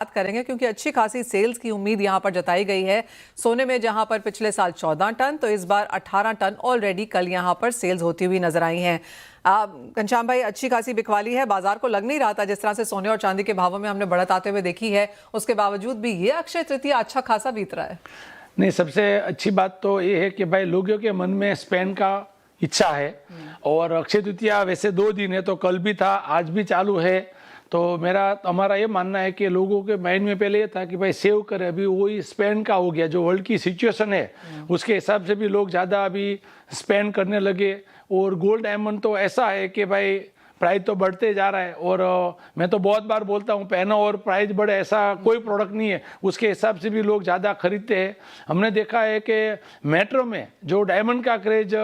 बात करेंगे क्योंकि अच्छी खासी सेल्स की उम्मीद यहां पर जताई गई है। सोने में जहां पर पिछले साल 14 टन तो इस बार 18 टन ऑलरेडी कल यहां पर सेल्स होती हुई नजर आई हैं। घनश्याम भाई, अच्छी खासी बिकवाली है, बाजार को लग नहीं रहा था जिस तरह से सोने और चांदी के भावों में हमने बढ़त आते हुए देखी है, उसके बावजूद भी ये अक्षय तृतीया अच्छा खासा बीत रहा है। नहीं, सबसे अच्छी बात तो ये है कि भाई लोगों के मन में स्पेंड का इच्छा है और अक्षय तृतीया वैसे 2 दिन है, तो कल भी था, आज भी चालू है। तो हमारा ये मानना है कि लोगों के माइंड में पहले ये था कि भाई सेव करें, अभी वही स्पेंड का हो गया। जो वर्ल्ड की सिचुएशन है उसके हिसाब से भी लोग ज़्यादा अभी स्पेंड करने लगे। और गोल्ड डायमंड तो ऐसा है कि भाई प्राइस तो बढ़ते जा रहा है और मैं तो बहुत बार बोलता हूँ पहनो और प्राइस बढ़े, ऐसा कोई प्रोडक्ट नहीं है। उसके हिसाब से भी लोग ज़्यादा खरीदते हैं। हमने देखा है कि मेट्रो में जो डायमंड का क्रेज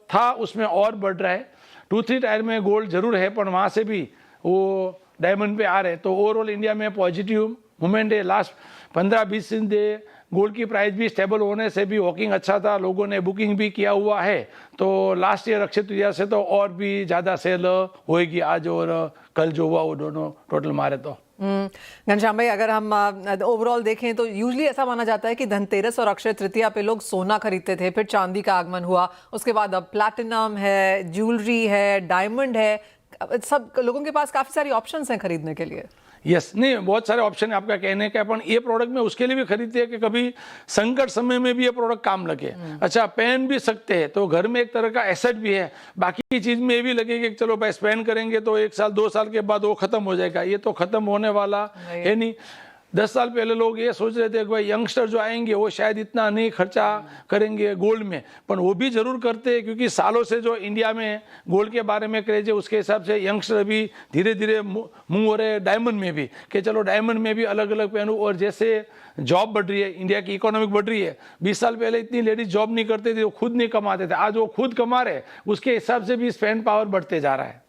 था उसमें और बढ़ रहा है। 2-3 टायर में गोल्ड जरूर है पर वहाँ से भी वो डायमंड पे आ रहे हैं। तो ओवरऑल इंडिया में पॉजिटिव मूवमेंट है। लास्ट 15-20 दिन से गोल्ड की प्राइस भी स्टेबल होने से भी वॉकिंग अच्छा था, लोगों ने बुकिंग भी किया हुआ है। तो लास्ट ईयर अक्षय तृतीया से तो और भी ज़्यादा सेल होएगी आज और कल जो हुआ वो दोनों टोटल मारे तो। घनश्याम भाई, अगर हम ओवरऑल देखें तो यूजली ऐसा माना जाता है कि धनतेरस और अक्षय तृतीया पे लोग सोना खरीदते थे, फिर चांदी का आगमन हुआ, उसके बाद अब प्लैटिनम है, ज्वेलरी है, डायमंड है, सब लोगों के पास काफी सारी ऑप्शंस हैं खरीदने के लिए। यस, नहीं, बहुत सारे ऑप्शन है आपका कहने का, अपन ये प्रोडक्ट में उसके लिए भी खरीदते हैं कि कभी संकट समय में भी ये प्रोडक्ट काम लगे। अच्छा, पहन भी सकते हैं तो घर में एक तरह का एसेट भी है। बाकी चीज में ये भी लगे कि चलो भाई स्पेंड करेंगे तो 1 साल 2 साल के बाद वो खत्म हो जाएगा, ये तो खत्म होने वाला है नहीं। 10 साल पहले लोग ये सोच रहे थे कि भाई यंगस्टर जो आएंगे वो शायद इतना नहीं खर्चा करेंगे गोल्ड में, पर वो भी जरूर करते हैं क्योंकि सालों से जो इंडिया में गोल्ड के बारे में क्रेज है उसके हिसाब से यंगस्टर भी धीरे धीरे मुंह हो रहे हैं डायमंड में भी कि चलो डायमंड में भी अलग अलग पहनूं। और जैसे जॉब बढ़ रही है, इंडिया की इकोनॉमिक बढ़ रही है, 20 साल पहले इतनी लेडीज जॉब नहीं करते थे, वो खुद नहीं कमाते थे, आज वो खुद कमा रहे, उसके हिसाब से भी स्पेंड पावर बढ़ते जा रहा है।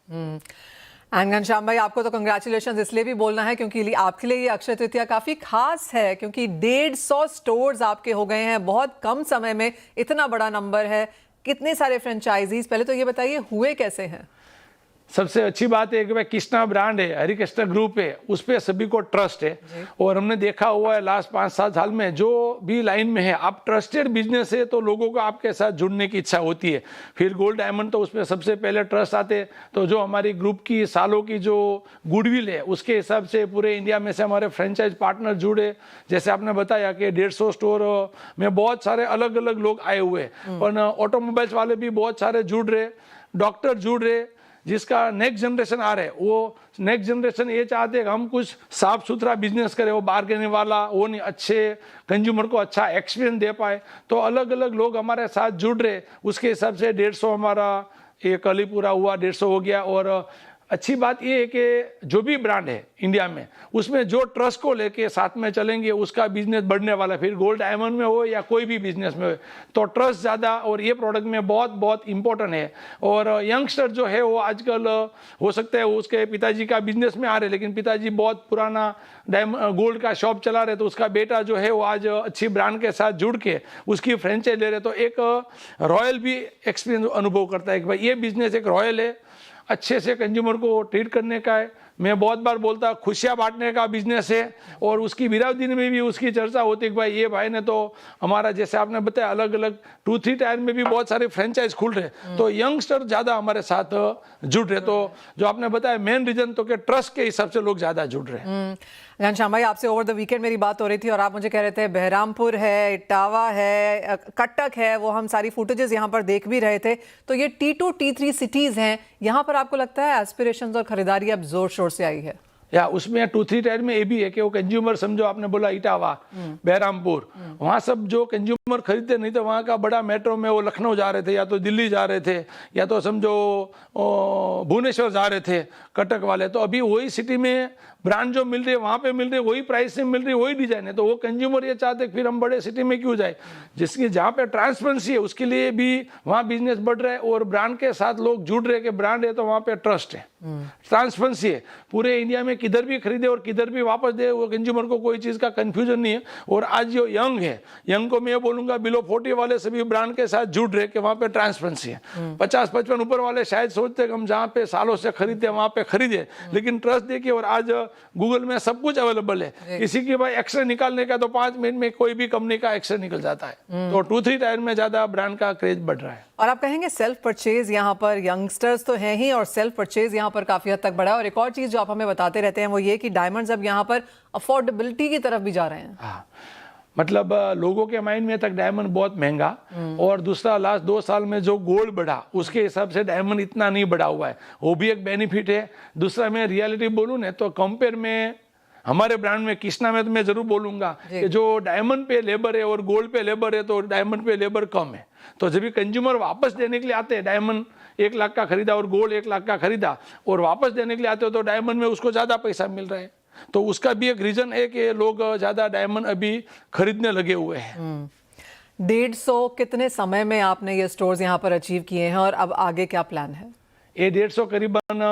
घनश्याम भाई, आपको तो कंग्रेचुलेशन इसलिए भी बोलना है क्योंकि आपके लिए ये अक्षय तृतीया काफी खास है, क्योंकि 150 स्टोर्स आपके हो गए हैं बहुत कम समय में, इतना बड़ा नंबर है, कितने सारे फ्रेंचाइजीज, पहले तो ये बताइए हुए कैसे हैं? सबसे अच्छी बात है कि भाई कृष्णा ब्रांड है, हरिकृष्णा ग्रुप है, उस पर सभी को ट्रस्ट है। और हमने देखा हुआ है लास्ट 5-7 साल में जो भी लाइन में है, आप ट्रस्टेड बिजनेस है तो लोगों को आपके साथ जुड़ने की इच्छा होती है। फिर गोल्ड डायमंड तो उसमें सबसे पहले ट्रस्ट आते। तो जो हमारी ग्रुप की सालों की जो गुडविल है उसके हिसाब से पूरे इंडिया में से हमारे फ्रेंचाइज पार्टनर जुड़े। जैसे आपने बताया कि 150 स्टोर में बहुत सारे अलग अलग लोग आए हुए, पर ऑटोमोबाइल्स वाले भी बहुत सारे जुड़ रहे, डॉक्टर जुड़ रहे, जिसका नेक्स्ट जनरेशन आ रहे हैं। वो नेक्स्ट जनरेशन ये चाहते हैं कि हम कुछ साफ सुथरा बिजनेस करें, वो बार्गेनिंग वाला वो नहीं, अच्छे कंज्यूमर को अच्छा एक्सपीरियंस दे पाए। तो अलग अलग लोग हमारे साथ जुड़ रहे, उसके हिसाब से 150 हमारा ये कल ही पूरा हुआ, 150 हो गया। और अच्छी बात ये है कि जो भी ब्रांड है इंडिया में उसमें जो ट्रस्ट को लेके साथ में चलेंगे उसका बिजनेस बढ़ने वाला, फिर गोल्ड डायमंड में हो या कोई भी बिजनेस में हो, तो ट्रस्ट ज़्यादा और ये प्रोडक्ट में बहुत बहुत इंपॉर्टेंट है। और यंगस्टर जो है वो आजकल हो सकता है उसके पिताजी का बिजनेस में आ रहे, लेकिन पिताजी बहुत पुराना गोल्ड का शॉप चला रहे, तो उसका बेटा जो है वो आज अच्छी ब्रांड के साथ जुड़ के उसकी फ्रेंचाइज ले रहे, तो एक रॉयल भी एक्सपीरियंस अनुभव करता है कि भाई ये बिजनेस एक रॉयल है, अच्छे से कंज्यूमर को ट्रीट करने का है। मैं बहुत बार बोलता खुशियाँ बांटने का बिजनेस है। और उसकी विरावदी में भी उसकी चर्चा होती है कि भाई ये भाई ने तो हमारा, जैसे आपने बताया, अलग अलग 2-3 टायर में भी बहुत सारे फ्रेंचाइज खुल रहे, तो यंगस्टर ज़्यादा हमारे साथ जुड़ रहे। तो जो आपने बताया मेन रीजन तो कि ट्रस्ट के हिसाब से लोग ज़्यादा जुड़ रहे हैं। घनश्याम भाई, आपसे ओवर द वीकेंड मेरी बात हो रही थी और आप मुझे कह रहे थे बहरामपुर है, इटावा है, कटक है, वो हम सारी फुटेजेस यहाँ पर देख भी रहे थे। तो ये T2 T3 सिटीज हैं, यहाँ पर आपको लगता है एस्पिरेशंस और खरीदारी अब जोर शोर से आई है? या उसमें 2-3 टायर में ये भी है कि वो कंज्यूमर, समझो आपने बोला इटावा, बहरामपुर, वहाँ सब जो कंज्यूमर खरीदते नहीं तो वहाँ का बड़ा मेट्रो में वो लखनऊ जा रहे थे या तो दिल्ली जा रहे थे या तो समझो भुवनेश्वर जा रहे थे कटक वाले। तो अभी वही सिटी में ब्रांड जो मिल रही है वहाँ पे मिल रही है, वही प्राइस से मिल रही है, वही डिजाइन है। तो वो कंज्यूमर ये चाहते हैं फिर हम बड़े सिटी में क्यों जाए, जिसकी जहाँ पे ट्रांसपेरेंसी है उसके लिए भी वहाँ बिजनेस बढ़ रहा है और ब्रांड के साथ लोग जुड़ रहे हैं कि ब्रांड है तो वहाँ पे ट्रस्ट है, ट्रांसपेरेंसी है। पूरे इंडिया में किधर भी खरीदे और किधर भी वापस दे, वो कंज्यूमर को कोई चीज़ का कन्फ्यूजन नहीं है। और आज जो यंग है, यंग को मैं ये बोलूँगा बिलो 40 वाले सभी ब्रांड के साथ जुड़ रहे कि वहाँ पे ट्रांसपेरेंसी है। 50-55 ऊपर वाले शायद सोचते हैं कि हम जहाँ पे सालों से खरीदते हैं वहाँ पे खरीदे, लेकिन ट्रस्ट देखिए। और आज गूगल में सब कुछ अवेलेबल है। किसी की भाई एक्सरे निकालने का तो 5 मिनट में कोई भी कंपनी का एक्सरे निकल जाता है। तो 2-3 टायर में ज्यादा ब्रांड का क्रेज बढ़ रहा है। और आप कहेंगे सेल्फ परचेज यहाँ पर यंगस्टर्स तो हैं ही और सेल्फ परचेज यहाँ पर काफी हद तक बढ़ा है। और एक और चीज जो आप हमें बताते रहते हैं वो ये कि डायमंड्स अब यहाँ पर अफोर्डेबिलिटी की तरफ भी जा रहे हैं। हाँ, मतलब लोगों के माइंड में तक डायमंड बहुत महंगा, और दूसरा लास्ट 2 साल में जो गोल्ड बढ़ा उसके हिसाब से डायमंड इतना नहीं बढ़ा हुआ है, वो भी एक बेनिफिट है। दूसरा मैं रियलिटी बोलूँ ना तो कंपेयर में हमारे ब्रांड में कृष्णा में तो मैं जरूर बोलूंगा कि जो डायमंड पे लेबर है और गोल्ड पे लेबर है तो डायमंड पे लेबर कम है। तो जब भी कंज्यूमर वापस देने के लिए आते हैं, डायमंड 1 लाख का खरीदा और गोल्ड 1 लाख का खरीदा और वापस देने के लिए आते हो तो डायमंड में उसको ज्यादा पैसा मिल रहा है। तो उसका भी एक रीजन है कि लोग ज्यादा डायमंड अभी खरीदने लगे हुए हैं। 150 कितने समय में आपने ये स्टोर्स यहाँ पर अचीव किए हैं और अब आगे क्या प्लान है? ये 150 करीबन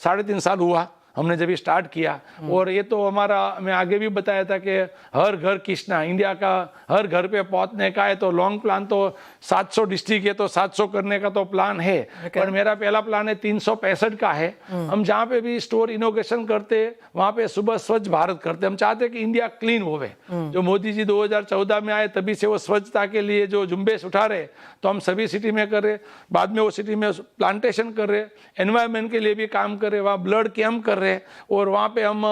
3.5 साल हुआ हमने जब स्टार्ट किया। और ये तो हमारा, मैं आगे भी बताया था कि हर घर कृष्णा, इंडिया का हर घर पे पहुंचने का है। तो लॉन्ग प्लान तो 700 डिस्ट्रिक्ट है तो 700 करने का तो प्लान है। पर मेरा पहला प्लान है 365 का है। हम जहाँ पे भी स्टोर इनोग्रेशन करते वहाँ पे सुबह स्वच्छ भारत करते। हम चाहते कि इंडिया क्लीन होवे। जो मोदी जी 2014 में आए तभी से वो स्वच्छता के लिए जो झुंबेश उठा रहे, तो हम सभी सिटी में कर रहे। बाद में वो सिटी में प्लांटेशन कर रहे, एनवायरमेंट के लिए भी काम कर रहे, वहाँ ब्लड कैंप कर रहे, और वहाँ पे हम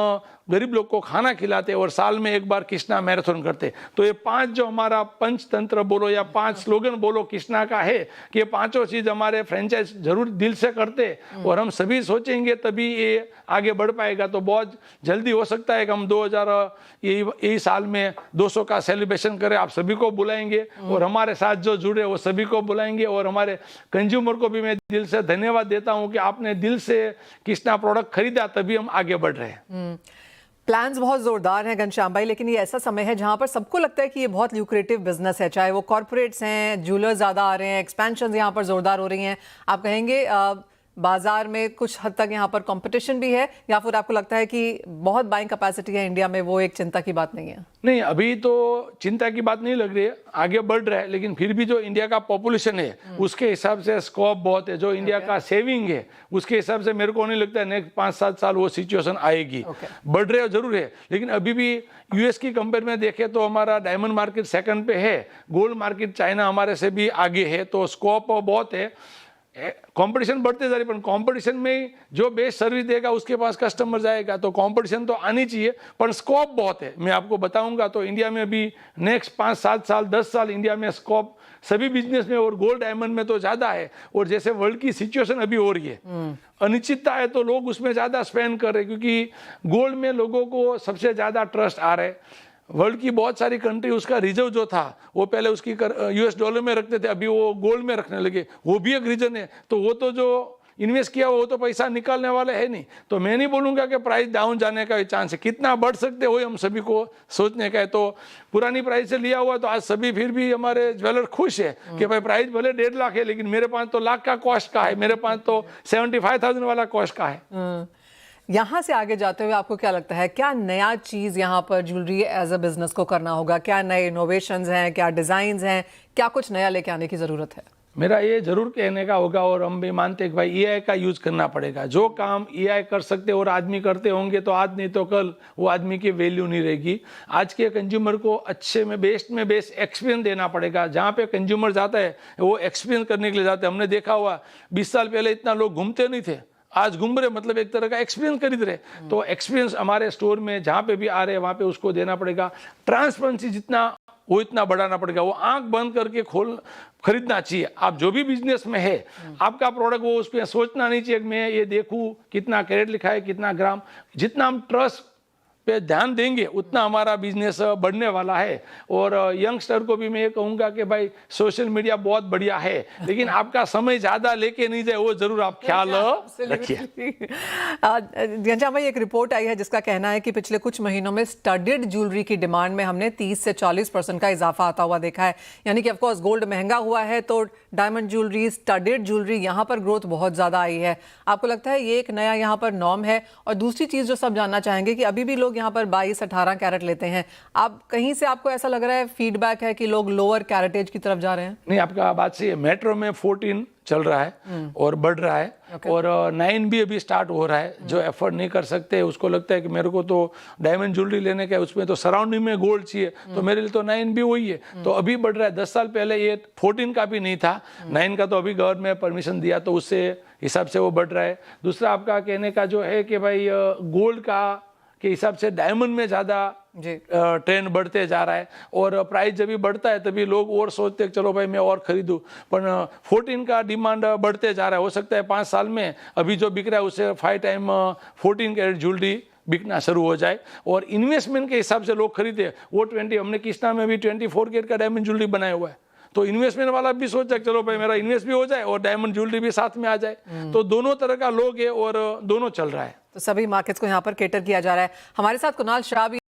गरीब लोग को खाना खिलाते और साल में एक बार कृष्णा मैराथन करते। तो ये 5 जो हमारा पंचतंत्र बोलो या 5 स्लोगन बोलो कृष्णा का है कि ये 5 चीज हमारे फ्रेंचाइज जरूर दिल से करते और हम सभी सोचेंगे तभी ये आगे बढ़ पाएगा। तो बहुत जल्दी हो सकता है कि हम 2000 यही साल में 200 का सेलिब्रेशन करें। आप सभी को बुलाएंगे और हमारे साथ जो जुड़े वो सभी को बुलाएंगे। और हमारे कंज्यूमर को भी मैं दिल से धन्यवाद देता हूँ कि आपने दिल से कृष्णा प्रोडक्ट खरीदा, तभी हम आगे बढ़ रहे हैं। प्लान्स बहुत जोरदार हैं घनश्याम भाई, लेकिन ये ऐसा समय है जहां पर सबको लगता है कि ये बहुत ल्यूक्रेटिव बिजनेस है, चाहे वो कॉर्पोरेट्स हैं, ज्वेलर्स ज़्यादा आ रहे हैं, एक्सपेंशन यहाँ पर जोरदार हो रही हैं। आप कहेंगे बाजार में कुछ हद तक यहाँ पर कंपटीशन भी है, या फिर आपको लगता है कि बहुत बाइंग कैपेसिटी है इंडिया में, वो एक चिंता की बात नहीं है? नहीं, अभी तो चिंता की बात नहीं लग रही है, आगे बढ़ रहा है। लेकिन फिर भी जो इंडिया का पॉपुलेशन है उसके हिसाब से स्कोप बहुत है। जो इंडिया का सेविंग है उसके हिसाब से मेरे को नहीं लगता है नेक्स्ट 5-7 साल वो सिचुएशन आएगी। बढ़ रहे जरूर है, लेकिन अभी भी यूएस की कंपेयर में देखें तो हमारा डायमंड मार्केट सेकंड पे है, गोल्ड मार्केट चाइना हमारे से भी आगे है। तो स्कोप बहुत है। कंपटीशन बढ़ते जा रही, पर कंपटीशन में जो बेस्ट सर्विस देगा उसके पास कस्टमर जाएगा। तो कंपटीशन तो आनी चाहिए, पर स्कोप बहुत है। मैं आपको बताऊंगा तो इंडिया में भी नेक्स्ट 5-7 साल 10 साल इंडिया में स्कोप सभी बिजनेस में और गोल्ड डायमंड में तो ज्यादा है। और जैसे वर्ल्ड की सिचुएशन अभी हो रही है, अनिश्चितता है, तो लोग उसमें ज्यादा स्पेंड कर रहे हैं, क्योंकि गोल्ड में लोगों को सबसे ज्यादा ट्रस्ट आ रहा है। वर्ल्ड की बहुत सारी कंट्री उसका रिजर्व जो था वो पहले उसकी यूएस डॉलर में रखते थे, अभी वो गोल्ड में रखने लगे। वो भी एक रीजन है। तो वो तो जो इन्वेस्ट किया वो तो पैसा निकालने वाले है नहीं। तो मैं नहीं बोलूंगा कि प्राइस डाउन जाने का चांस है, कितना बढ़ सकते हो हम सभी को सोचने का है। तो पुरानी प्राइस से लिया हुआ तो आज सभी फिर भी हमारे ज्वेलर खुश है कि भाई प्राइस भले 1.5 लाख है, लेकिन मेरे पास तो लाख का कॉस्ट का है, मेरे पास तो 75,000 वाला कॉस्ट का है। यहाँ से आगे जाते हुए आपको क्या लगता है, क्या नया चीज़ यहाँ पर ज्वेलरी एज अ बिजनेस को करना होगा? क्या नए इनोवेशंस हैं, क्या डिज़ाइंस हैं, क्या कुछ नया लेके आने की ज़रूरत है? मेरा ये जरूर कहने का होगा, और हम भी मानते हैं कि भाई एआई का यूज करना पड़ेगा। जो काम एआई कर सकते और आदमी करते होंगे तो आज नहीं तो कल वो आदमी की वैल्यू नहीं रहेगी। आज के कंज्यूमर को अच्छे में बेस्ट एक्सपीरियंस देना पड़ेगा। जहाँ पे कंज्यूमर जाता है वो एक्सपीरियंस करने के लिए जाते हैं। हमने देखा हुआ 20 साल पहले इतना लोग घूमते नहीं थे, आज घूम रहे, मतलब एक तरह का एक्सपीरियंस खरीद रहे। तो एक्सपीरियंस हमारे स्टोर में जहाँ पे भी आ रहे हैं वहाँ पे उसको देना पड़ेगा। ट्रांसपेरेंसी जितना वो इतना बढ़ाना पड़ेगा। वो आंख बंद करके खरीदना चाहिए। आप जो भी बिजनेस में है, आपका प्रोडक्ट, वो उस पर सोचना नहीं चाहिए कि मैं ये देखूं कितना कैरेट लिखा है, कितना ग्राम। जितना हम ट्रस्ट पे ध्यान देंगे उतना हमारा बिजनेस बढ़ने वाला है। और यंगस्टर को भी मैं ये कहूँगा कि भाई सोशल मीडिया बहुत बढ़िया है, लेकिन आपका समय ज़्यादा लेके नहीं जाए, वो जरूर आप ख्याल रखिए। घनश्याम भाई, एक रिपोर्ट आई है जिसका कहना है कि पिछले कुछ महीनों में स्टडेड ज्वेलरी की डिमांड में हमने 30 से 40% का इजाफा आता हुआ देखा है। यानी कि ऑफकोर्स गोल्ड महंगा हुआ है तो डायमंड ज्वेलरी, स्टडेड ज्वेलरी, यहाँ पर ग्रोथ बहुत ज़्यादा आई है। आपको लगता है ये एक नया यहाँ पर नॉर्म है? और दूसरी चीज़ जो सब जानना चाहेंगे कि अभी भी लोग यहाँ पर 22-18 कैरेट लेते हैं। आप कहीं से आपको ऐसा लग रहा है, फीडबैक है कि लोग लोअर कैरेटेज की तरफ जा रहे हैं? नहीं, आपका बात सही है। मेट्रो में 14 चल रहा है और बढ़ रहा है। और 9 भी अभी स्टार्ट हो रहा है। जो एफर्ट नहीं कर सकते उसको लगता है कि मेरे को तो डायमंड ज्वेलरी लेने का है, उसमें तो सराउंडिंग में गोल्ड चाहिए, तो मेरे लिए तो 9 भी वही है, तो अभी बढ़ रहा है। 10 साल पहले ये 14 का भी नहीं था, 9 का तो अभी गवर्नमेंट ने परमिशन दिया तो उससे हिसाब से वो बढ़ रहा है। दूसरा आपका कहने का जो है कि भाई गोल्ड का के हिसाब से डायमंड में ज़्यादा ट्रेंड बढ़ते जा रहा है और प्राइस जब भी बढ़ता है तभी लोग और सोचते हैं चलो भाई मैं और खरीदूं, पर 14 का डिमांड बढ़ते जा रहा है। हो सकता है 5 साल में अभी जो बिक रहा है उससे 5 टाइम 14 कैरेट ज्वेलरी बिकना शुरू हो जाए। और इन्वेस्टमेंट के हिसाब से लोग खरीदे वो 20, हमने कृष्णा में भी 24 कैरेट का डायमंड ज्वेलरी बनाया हुआ है, तो इन्वेस्टमेंट वाला भी सोचा चलो भाई मेरा इन्वेस्ट भी हो जाए और डायमंड ज्वेलरी भी साथ में आ जाए। तो दोनों तरह का लोग है और दोनों चल रहा है। तो सभी मार्केट्स को यहाँ पर केटर किया जा रहा है। हमारे साथ कुणाल शाह भी